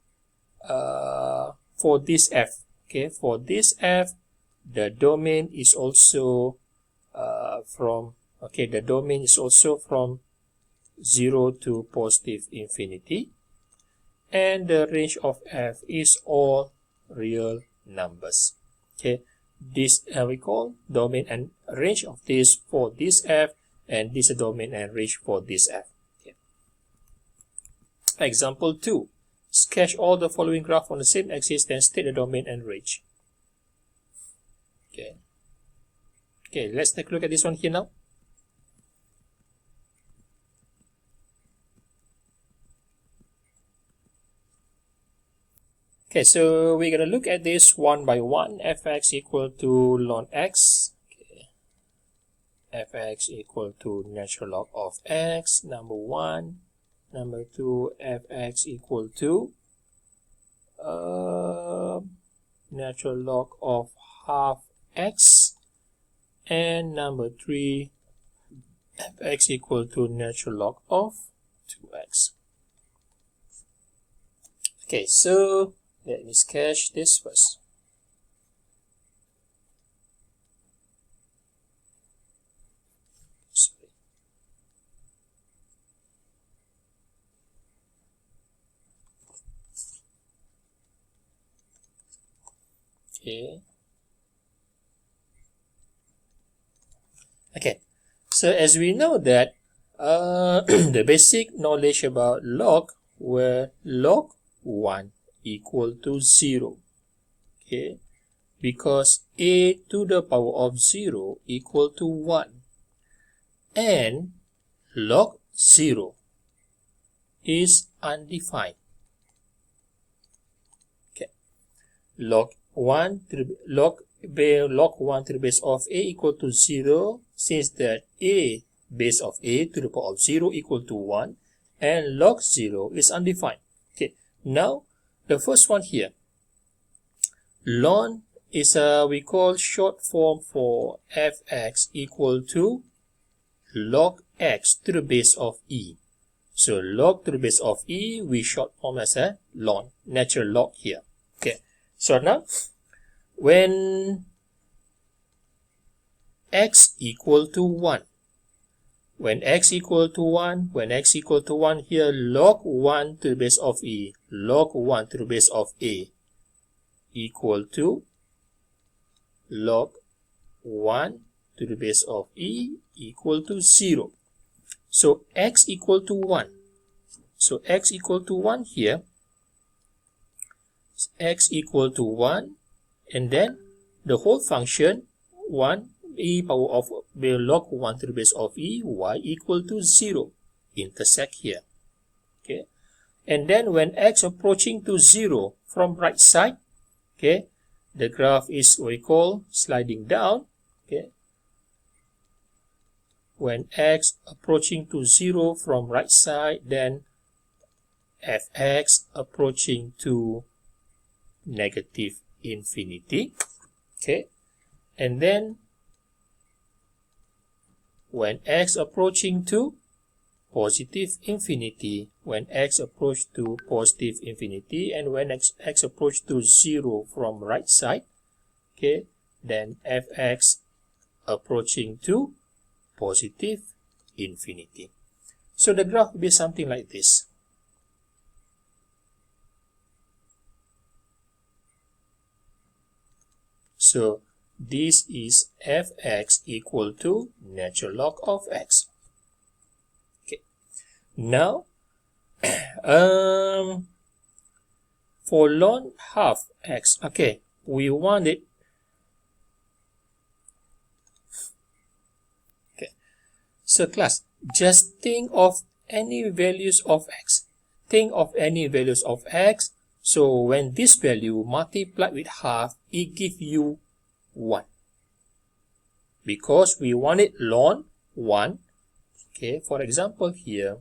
for this f. Okay, for this f, the domain is also the domain is also from 0 to positive infinity, and the range of f is all real numbers. Okay, this we call domain and range of this for this f, and this domain and range for this f. Okay. Example 2. Sketch all the following graph on the same axis, then state the domain and range. Okay. Okay, let's take a look at this one here now. Okay, so we're going to look at this one by one. Fx equal to ln x. Okay. Fx equal to natural log of x, number 1. Number 2, Fx equal to natural log of half x. And number 3, Fx equal to natural log of 2x. Okay, so let me sketch this first. Sorry. Okay. Okay. So as we know that the basic knowledge about log, where log 1 equal to 0, okay, because a to the power of 0 equal to 1, and log 0 is undefined. Okay, log 1 to log 1 to the base of a equal to 0, since that a base of a to the power of 0 equal to 1, and log 0 is undefined. Okay, now the first one here, ln is we call short form for fx equal to log x to the base of e. So log to the base of e we short form as a ln, natural log here. Okay, so now when x equal to 1, when x equal to 1, here, log 1 to the base of e, log 1 to the base of a equal to log 1 to the base of e equal to 0. So x equal to 1. So x equal to 1 here, x equal to 1, and then the whole function 1 e power of log 1 to the base of e, y equal to 0, intersect here. Okay, and then when x approaching to 0 from right side, okay, the graph is what we call sliding down. Okay, when x approaching to 0 from right side, then fx approaching to negative infinity. Okay, and then when x approaching to positive infinity, when x approach to positive infinity, and when x approach to 0 from right side, okay, then fx approaching to positive infinity. So the graph will be something like this. So this is fx equal to natural log of x. Okay. Now, for ln half x, okay, we want it. Okay. So class, just think of any values of x. Think of any values of x. So when this value multiplied with half, it gives you 1. Because we want it ln 1. Okay, for example here,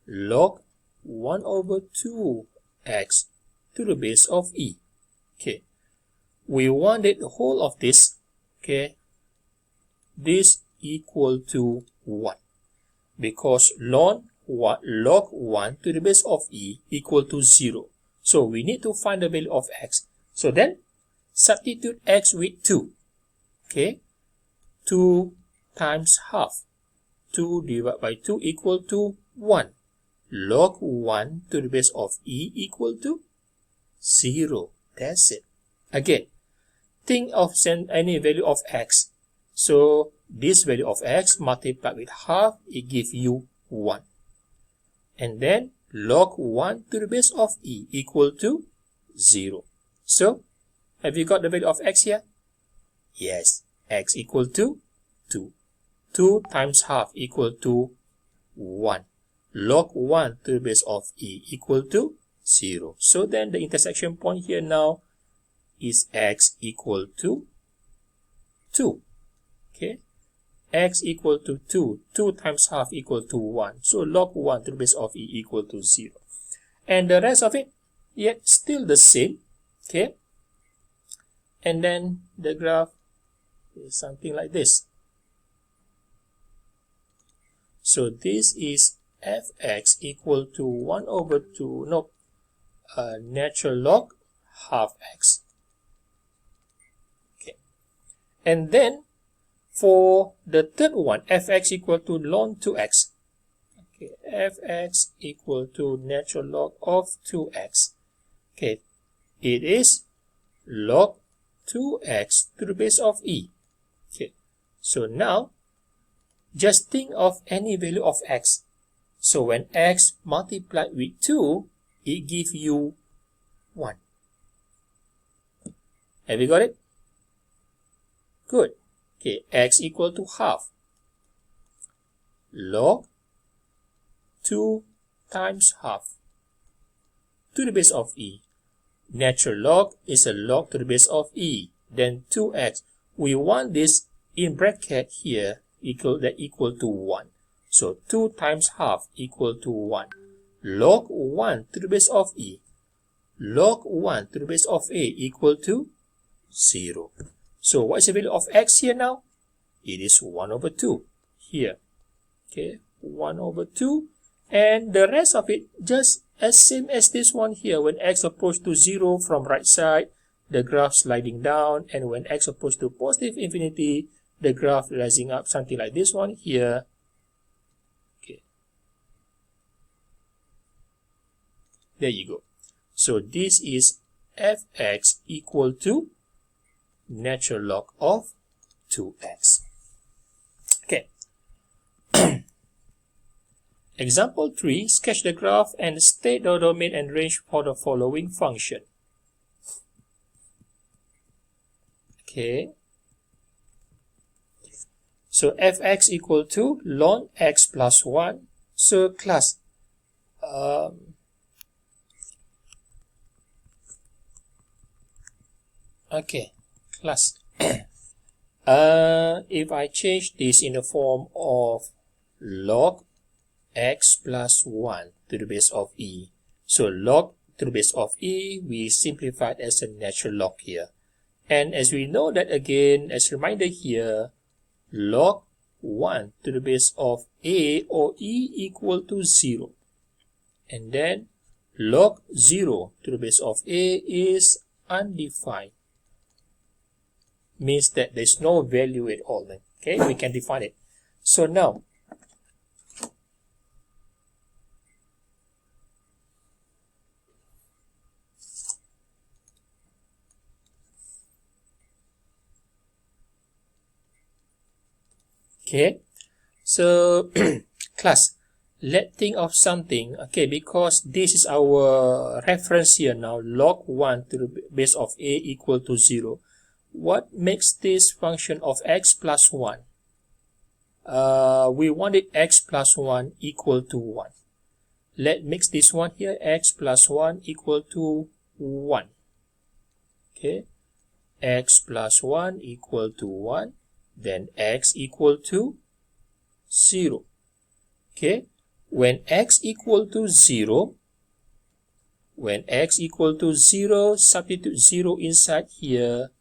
log 1 over 2x to the base of e. Okay, we wanted the whole of this. Okay, this equal to 1. Because log 1 to the base of e equal to 0. So we need to find the value of x. So then substitute x with 2. Okay, 2 times half. 2 divided by 2 equal to 1. log 1 to the base of e equal to 0. That's it. Again, think of any value of x. So this value of x multiplied with half, it gives you 1. And then log 1 to the base of e equal to 0. So, have you got the value of x here? Yes, x equal to 2. 2 times half equal to 1. Log 1 to the base of e equal to 0. So then the intersection point here now is x equal to 2. Okay, x equal to 2. 2 times half equal to 1. So log 1 to the base of e equal to 0. And the rest of it, yet still the same. Okay, and then the graph is something like this. So this is fx equal to 1 over 2, natural log half x. Okay, and then for the third one, fx equal to ln 2x. Okay, fx equal to natural log of 2x. Okay, it is log 2x to the base of e. Okay, so now just think of any value of x. So when x multiplied with 2, it gives you 1. Have you got it? Good. Okay, x equal to half. Log 2 times half to the base of e. Natural log is a log to the base of e. Then 2x. We want this in bracket here equal to 1. So 2 times half equal to 1. Log 1 to the base of e. Log 1 to the base of a equal to 0. So what is the value of x here now? It is 1 over 2 here. Okay, 1 over 2. And the rest of it just as same as this one here. When x approach to 0 from right side, the graph sliding down. And when x approach to positive infinity, the graph rising up, something like this one here. Okay, there you go. So this is fx equal to natural log of 2x. Okay. Example 3, sketch the graph and state the domain and range for the following function. Okay. So fx equal to ln x plus 1. So class, okay, class. If I change this in the form of log x plus 1 to the base of e. So log to the base of e, we simplify it as a natural log here. And as we know that again, as a reminder here, log 1 to the base of a or e equal to 0. And then log 0 to the base of a is undefined. Means that there's no value at all. Okay, we can define it. So now, okay, so class, let's think of something, okay, because this is our reference here now, log 1 to the base of a equal to 0. What makes this function of x plus 1? We wanted x plus 1 equal to 1. Let's mix this one here, x plus 1 equal to 1. Okay, x plus 1 equal to 1. Then x equal to 0. Okay, when x equal to 0, substitute 0 inside here.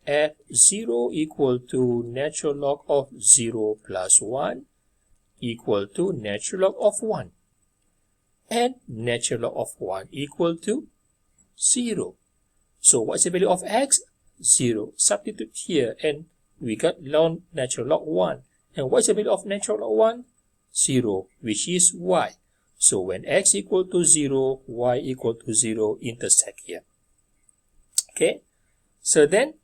F0 equal to natural log of 0 plus 1 equal to natural log of 1. And natural log of 1 equal to 0. So what's the value of x? 0. Substitute here and we got natural log 1. And what's the value of natural log 1? 0, which is y. So when x equal to 0, y equal to 0 intersect here. Okay, so then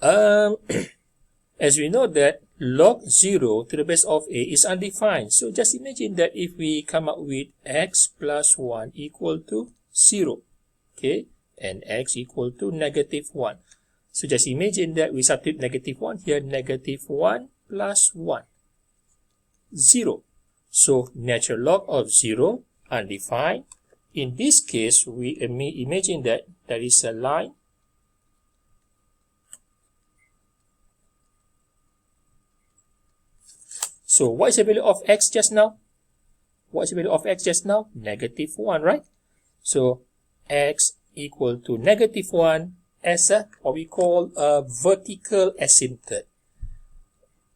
as we know that log 0 to the base of a is undefined. So just imagine that if we come up with x plus 1 equal to 0, okay, and x equal to negative 1. So just imagine that we substitute negative 1 here, negative 1 plus 1, 0. So natural log of 0, undefined. In this case, we imagine that there is a line So what is the value of x just now? What is the value of x just now? Negative 1, right? So x equal to negative 1 as a, what we call a vertical asymptote.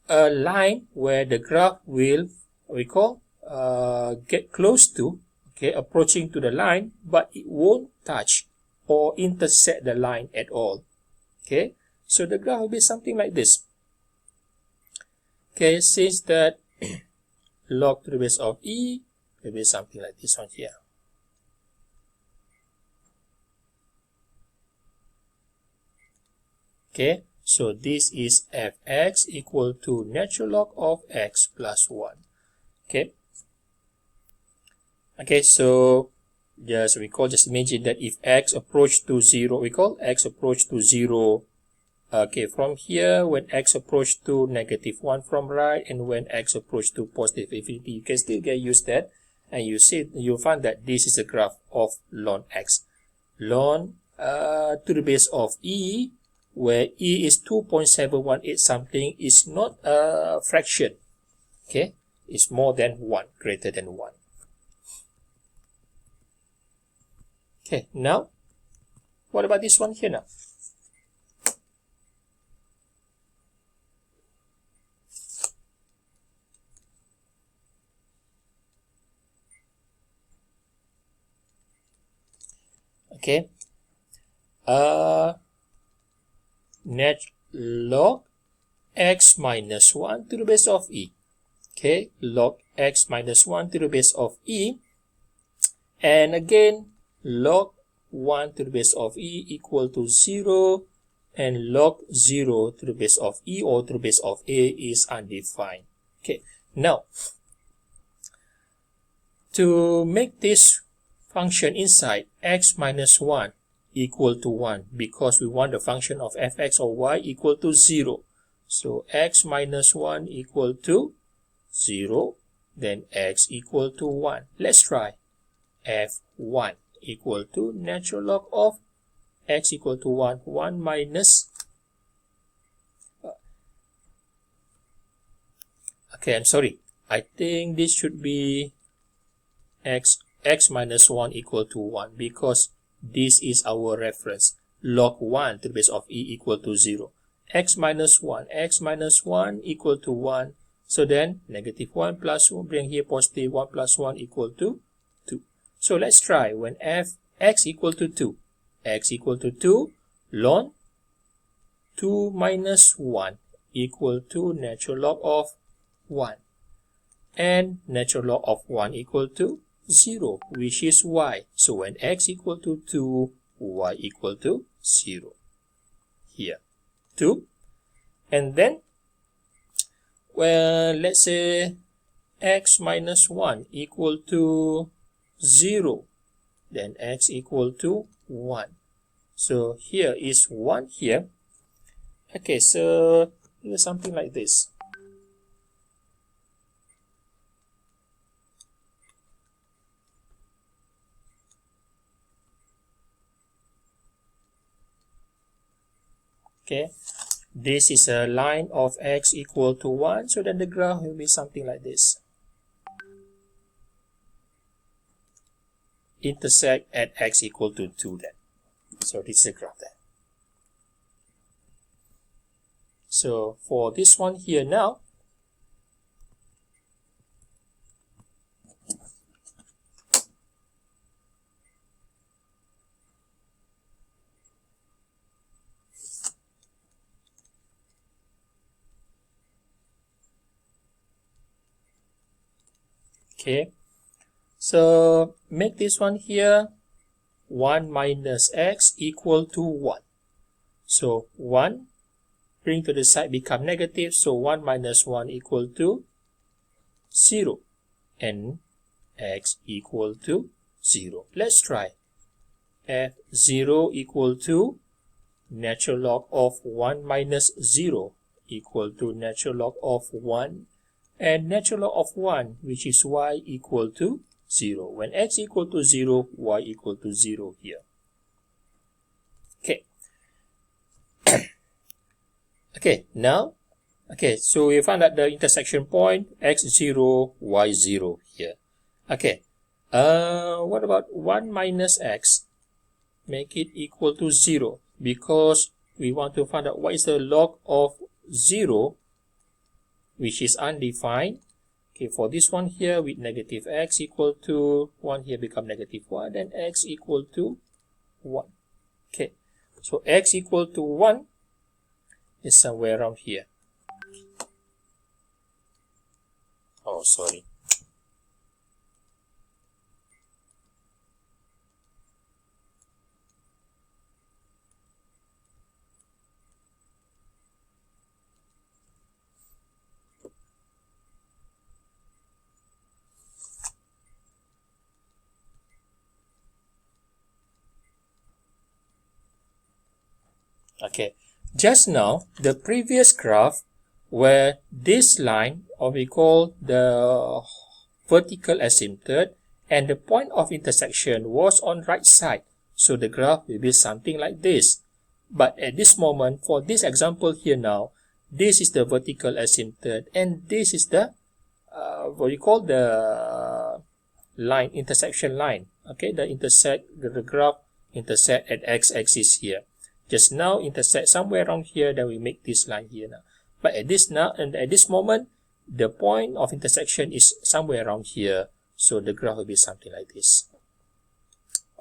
A line where the graph will, what we call, get close to, okay, approaching to the line, but it won't touch or intersect the line at all. Okay, so the graph will be something like this. Okay, since that log to the base of e will be something like this one here. Okay, so this is fx equal to natural log of x plus 1. Okay. Okay, so just imagine that if x approach to 0, we call x approach to 0. Okay, from here, when x approach to negative 1 from right, and when x approach to positive infinity, you can still get used to that, and you'll find that this is a graph of ln x. Ln to the base of e, where e is 2.718 something, is not a fraction. Okay, it's more than 1, greater than 1. Okay, now, what about this one here now? Okay, net log x minus 1 to the base of e. Okay, log x minus 1 to the base of e. And again, log 1 to the base of e equal to 0. And log 0 to the base of e or to the base of a is undefined. Okay, now, to make this function inside x minus 1 equal to 1, because we want the function of fx or y equal to 0. So x minus 1 equal to 0, then x equal to 1. Let's try. f1 equal to natural log of x equal to 1, 1 minus, okay, I'm sorry, I think this should be x minus 1 equal to 1, because this is our reference. Log 1 to the base of e equal to 0. X minus 1 equal to 1. So then, negative 1 plus 1, bring here positive 1 plus 1 equal to 2. So let's try when x equal to 2. X equal to 2, ln 2 minus 1 equal to natural log of 1. And natural log of 1 equal to 0, which is y. So when x equal to 2, y equal to 0. Here, 2. And then, well, let's say x minus 1 equal to 0. Then x equal to 1. So here is 1 here. Okay, so here's something like this. Okay, this is a line of x equal to 1, so then the graph will be something like this. Intersect at x equal to 2 then. So this is the graph there. So for this one here now, okay, So make this one here 1 minus x equal to 1. So 1 bring to the side become negative, so 1 minus 1 equal to 0 and x equal to 0. Let's try. f0 equal to natural log of 1 minus 0 equal to natural log of 1, and natural log of 1, which is y equal to 0. When x equal to 0, y equal to 0 here. Okay. Okay, now, so we found out the intersection point, x0, y0 here. Okay, what about 1 minus x? Make it equal to 0, because we want to find out what is the log of 0, which is undefined. Okay, for this one here with negative x equal to 1 here become negative 1, then x equal to 1. Okay, so x equal to 1 is somewhere around here. Oh, sorry. Okay, just now, the previous graph where this line, or we call the vertical asymptote, and the point of intersection was on right side. So the graph will be something like this. But at this moment, for this example here now, this is the vertical asymptote, and this is the, what we call the line, intersection line. Okay, the graph intersect at x-axis here. Just now intersect somewhere around here, then we make this line here now. But at this moment, the point of intersection is somewhere around here, so the graph will be something like this.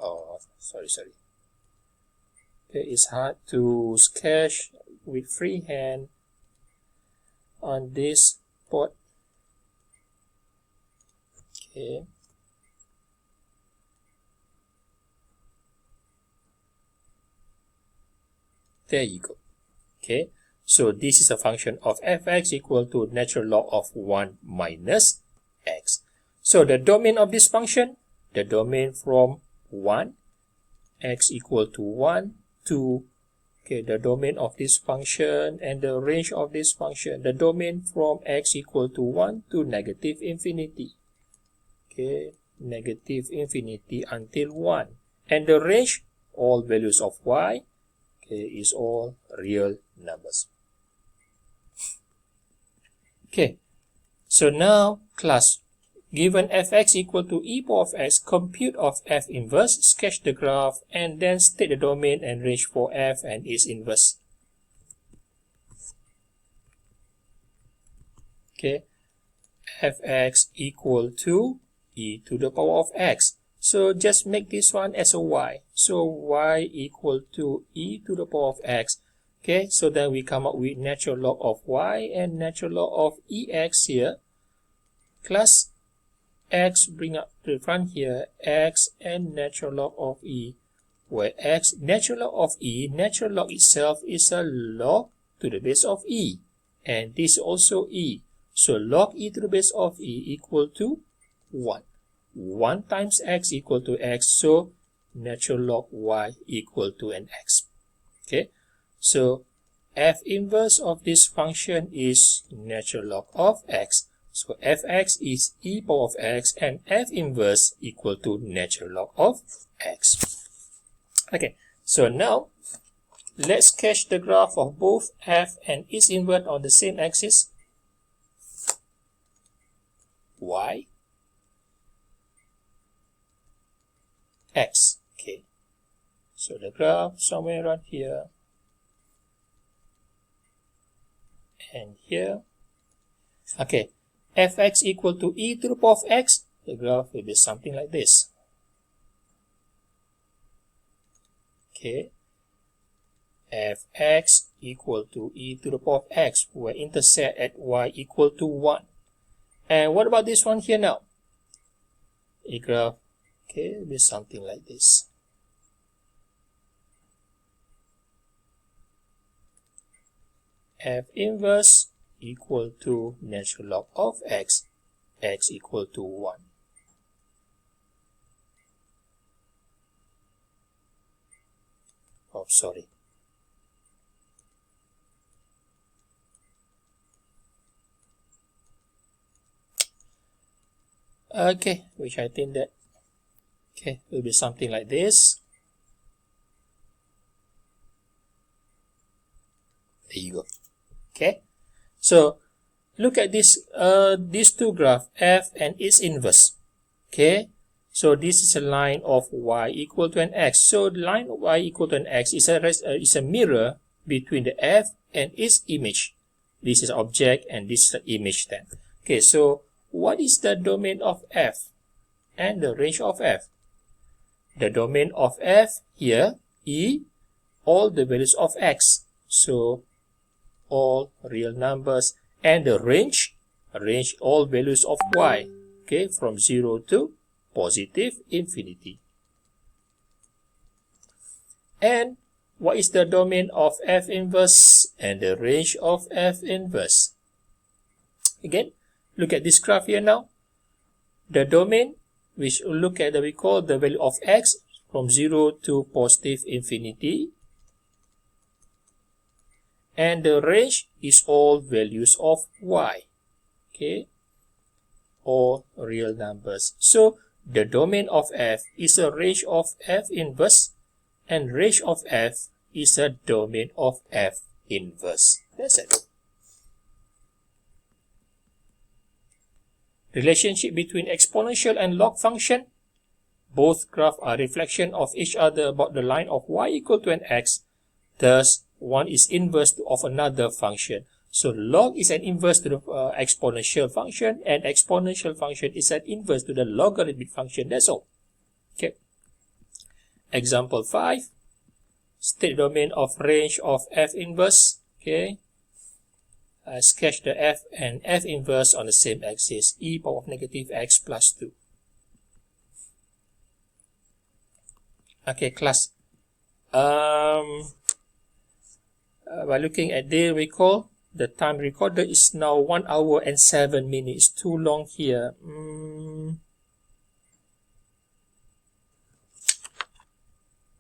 Oh, sorry. Okay, it's hard to sketch with freehand on this spot. Okay. There you go. Okay, so this is a function of fx equal to natural log of 1 minus x. So the domain of this function, the domain from 1, x equal to 1 to, okay, the domain of this function and the range of this function, the domain from x equal to 1 to negative infinity. Okay, negative infinity until 1. And the range, all values of y, is all real numbers. Okay, so now class, given fx equal to e power of x, compute of f inverse, sketch the graph, and then state the domain and range for f and its inverse. Okay, fx equal to e to the power of x. So just make this one as a y. So y equal to e to the power of x. Okay, so then we come up with natural log of y and natural log of ex here. Plus x bring up to the front here, x and natural log of e. Where x, natural log of e, natural log itself is a log to the base of e. And this is also e. So log e to the base of e equal to 1. 1 times x equal to x, so natural log y equal to an x. Okay, so f inverse of this function is natural log of x. So fx is e power of x and f inverse equal to natural log of x. Okay, so now let's sketch the graph of both f and its inverse on the same axis. Y, x. Okay, so the graph somewhere around here and here. Okay, fx equal to e to the power of x, the graph will be something like this. Okay, fx equal to e to the power of x, where intersect at y equal to 1. And what about this one here now? a graph, okay, will be something like this. F inverse equal to natural log of x, x equal to 1. Oh, sorry. Okay, which I think that, okay, will be something like this. There you go. Okay, so look at this, these two graphs, f and its inverse. Okay, so this is a line of y equal to an x. So the line of y equal to an x is a mirror between the f and its image. This is object and this is the image then. Okay, so what is the domain of f and the range of f? The domain of f here, E, all the values of x. So all real numbers, and the range all values of y, okay, from 0 to positive infinity. And what is the domain of f inverse and the range of f inverse? Again, look at this graph here now. The domain, which look at we call the value of x from 0 to positive infinity. And the range is all values of y, okay, all real numbers. So the domain of f is a range of f inverse, and range of f is a domain of f inverse. That's it. Relationship between exponential and log function. Both graphs are reflection of each other about the line of y equal to an x. Thus, one is inverse of another function. So log is an inverse to the exponential function, and exponential function is an inverse to the logarithmic function. That's all. Okay. Example 5. State domain of range of f inverse. Okay. Sketch the f and f inverse on the same axis, e power of negative x plus 2. Okay, class. By looking at the recall, the time recorded is now 1 hour and 7 minutes. Too long here.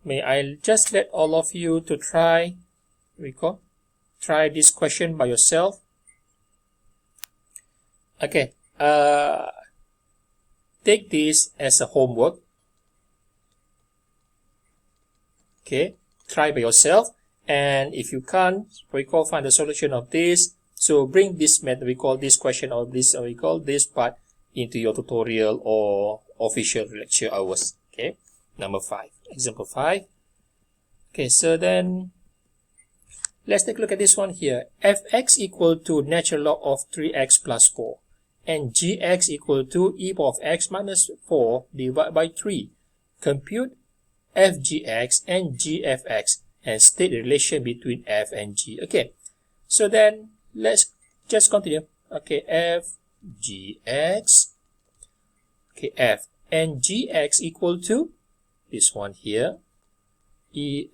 May I just let all of you to try recall? Try this question by yourself. Okay. Take this as a homework. Okay. Try by yourself. And if you can't recall, find the solution of this. So bring this method, we call this question or this, we call this part into your tutorial or official lecture hours. Okay. Number 5. Example 5. Okay. So then let's take a look at this one here. Fx equal to natural log of 3x plus 4. And gx equal to e power of x minus 4 divided by 3. Compute fgx and gfx. And state the relation between f and g. Okay, so then let's just continue. Okay, f, gx, okay, f and gx equal to this one here,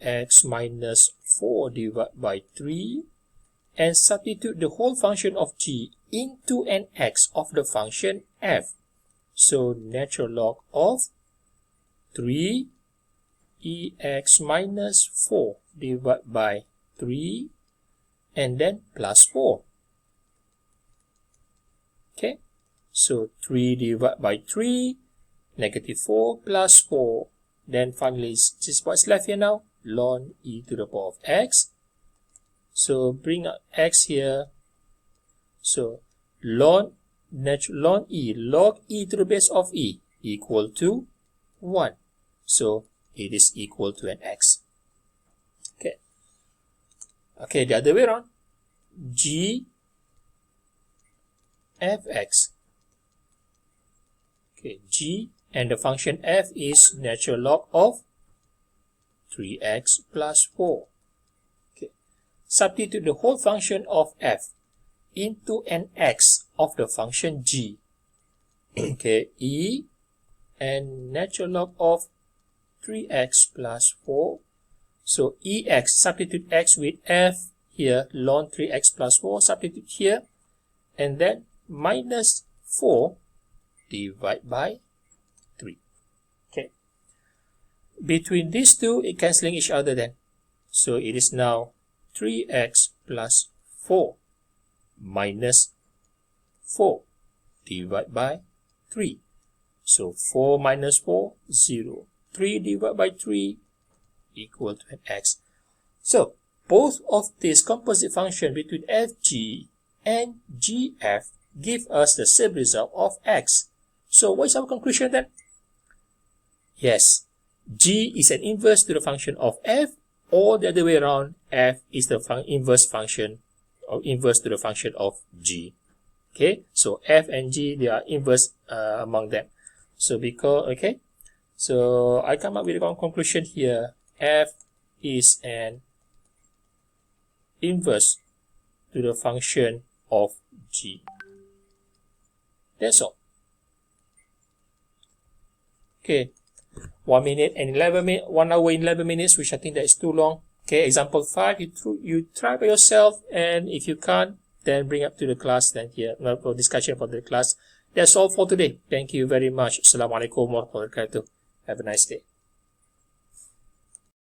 ex minus 4 divided by 3, and substitute the whole function of g into an x of the function f. So natural log of 3 ex minus 4 divided by 3 and then plus 4. Okay, so 3 divided by 3, negative 4 plus 4. Then finally, this is what's left here now, ln e to the power of x. So bring up x here. So ln e, log e to the base of e equal to 1. So it is equal to an x. Okay. Okay, the other way around. G fx. Okay, g and the function f is natural log of 3x plus 4. Okay. Substitute the whole function of f into an x of the function g. Okay, e and natural log of 3x plus 4. So ex, substitute x with f here, ln 3x plus 4, substitute here, and then minus 4 divided by 3. Okay. Between these two, it cancelling each other then. So it is now 3x plus 4 minus 4 divided by 3. So 4 minus 4, 0. 3 divided by 3 equal to an x. So both of these composite function between fg and gf give us the same result of x. So what is our conclusion then? Yes, g is an inverse to the function of f, or the other way around, f is the inverse function or inverse to the function of g. Okay, so f and g, they are inverse among them. So because, okay, so I come up with a conclusion here. F is an inverse to the function of g. That's all. Okay, 1 minute and 11 minutes, 1 hour and 11 minutes, which I think that is too long. Okay, example 5, you try by yourself, and if you can't, then bring up to the class, then here, for discussion for the class. That's all for today. Thank you very much. Assalamualaikum warahmatullahi wabarakatuh. Have a nice day.